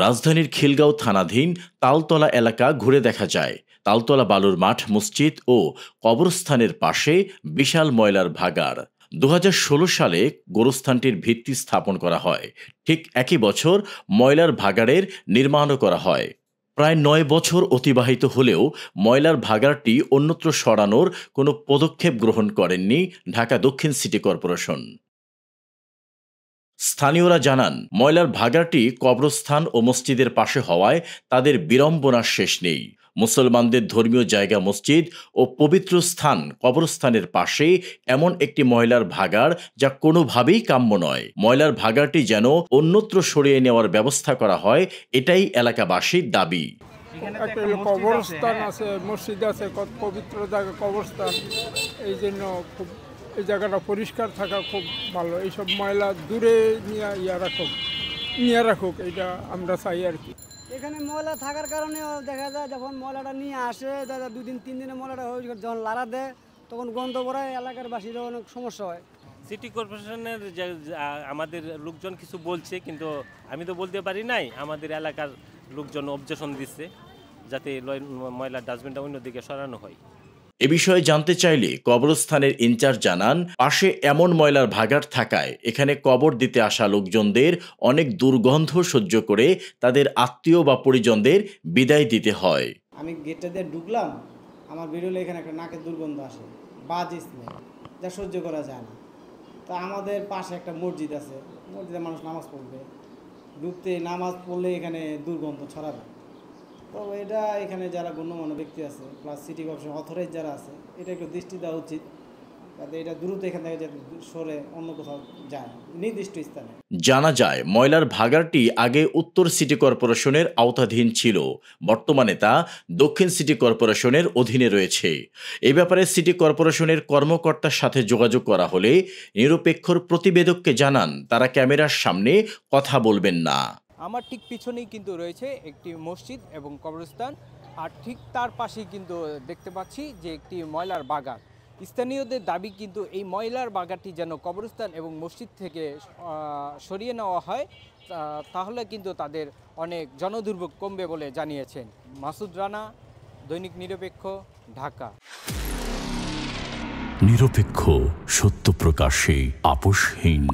রাজধানীর খিলগাঁও থানাধীন তালতলা এলাকা ঘুরে দেখা যায়। তালতলা বালুর মাঠ, মসজিদ ও কবরস্থানের পাশে বিশাল ময়লার ভাগাড়। ২০১৬ সালে গোরস্থানটির ভিত্তি স্থাপন করা হয়। ঠিক একই বছর ময়লার ভাগাড়ের নির্মাণও করা হয়। প্রায় ৯ বছর অতিবাহিত হলেও ময়লার ভাগাড়টি অন্যত্র সরানোর কোনো পদক্ষেপ গ্রহণ করেননি ঢাকা দক্ষিণ সিটি কর্পোরেশন। স্থানীয়রা জানান, ময়লার ভাগাড়টি কবরস্থান ও মসজিদের পাশে হওয়ায় তাদের বিড়ম্বনার শেষ নেই। মুসলমানদের ধর্মীয় জায়গা মসজিদ ও পবিত্র স্থান কবরস্থানের পাশে এমন একটি ময়লার ভাগাড় যা কোনোভাবেই কাম্য নয়। ময়লার ভাগাড়টি যেন অন্যত্র সরিয়ে নেওয়ার ব্যবস্থা করা হয়, এটাই এলাকাবাসীর দাবি। কবরস্থান আছে, মসজিদ আছে, পবিত্র জায়গা কবরস্থান, এই জন্য খুব এই জায়গাটা পরিষ্কার থাকা খুব ভালো। এইসব ময়লা দূরে নিয়ে রাখুক, এটা আমরা চাই আর কি। এখানে ময়লা থাকার কারণে দেখা যায় যখন ময়লাটা নিয়ে আসে, দাদা 2 দিন 3 দিনে ময়লাটা যখন লাড়া দেয় তখন গন্ধ পড়ায়, এলাকার বাসীরা অনেক সমস্যা হয়। সিটি কর্পোরেশনের আমাদের লোকজন কিছু বলছে, কিন্তু আমি তো বলতে পারি নাই। আমাদের এলাকার লোকজন অবজেকশন দিচ্ছে যাতে ময়লার ডাস্টবিনটা অন্যদিকে সরানো হয়। এ বিষয়ে জানতে চাইলে কবরস্থানের ইনচার্জ জানান, পাশে এমন ময়লার ভাগাড় থাকায় এখানে কবর দিতে আসা লোকজনদের অনেক দুর্গন্ধ সহ্য করে তাদের আত্মীয় বা পরিজনদের বিদায় দিতে হয়। আমি গেটটা দিয়ে ঢুকলাম, আমার বেরোলে এখানে একটা নাকের দুর্গন্ধ আসে, বাজ স্মেল, যা সহ্য করা যায় না। তো আমাদের পাশে একটা মসজিদ আছে, মসজিদে মানুষ নামাজ পড়বে, ঢুকতে নামাজ পড়লে এখানে দুর্গন্ধ ছড়াবে। তো এটা এখানে যারা গণ্যমান্য ব্যক্তি আছে প্লাস সিটি কর্পোরেশন অথরাইজ যারা আছে, এটা একটু দৃষ্টি দেওয়া উচিত, যাতে এটা দ্রুত এখান থেকে যাতে সরে অন্য কোথাও যায় নির্দিষ্ট স্থানে। জানা যায়, ময়লার ভাগাড়টি আগে উত্তর সিটি কর্পোরেশনের আওতাধীন ছিল। বর্তমানে তা দক্ষিণ সিটি কর্পোরেশনের অধীনে রয়েছে। এ ব্যাপারে সিটি কর্পোরেশনের কর্মকর্তার সাথে যোগাযোগ করা হলে নিরপেক্ষ প্রতিবেদককে জানান তারা ক্যামেরার সামনে কথা বলবেন না। আমার ঠিক পিছনেই কিন্তু রয়েছে একটি মসজিদ এবং কবরস্থান, আর ঠিক তার পাশেই কিন্তু দেখতে পাচ্ছি যে একটি ময়লার বাগান। স্থানীয়দের দাবি কিন্তু এই ময়লার বাগানটি যেন কবরস্থান এবং মসজিদ থেকে সরিয়ে নেওয়া হয়, তাহলে কিন্তু তাদের অনেক জনদুর্ভোগ কমবে বলে জানিয়েছেন। মাসুদ রানা, দৈনিক নিরপেক্ষ, ঢাকা। নিরপেক্ষ, সত্য প্রকাশে আপোষহীন।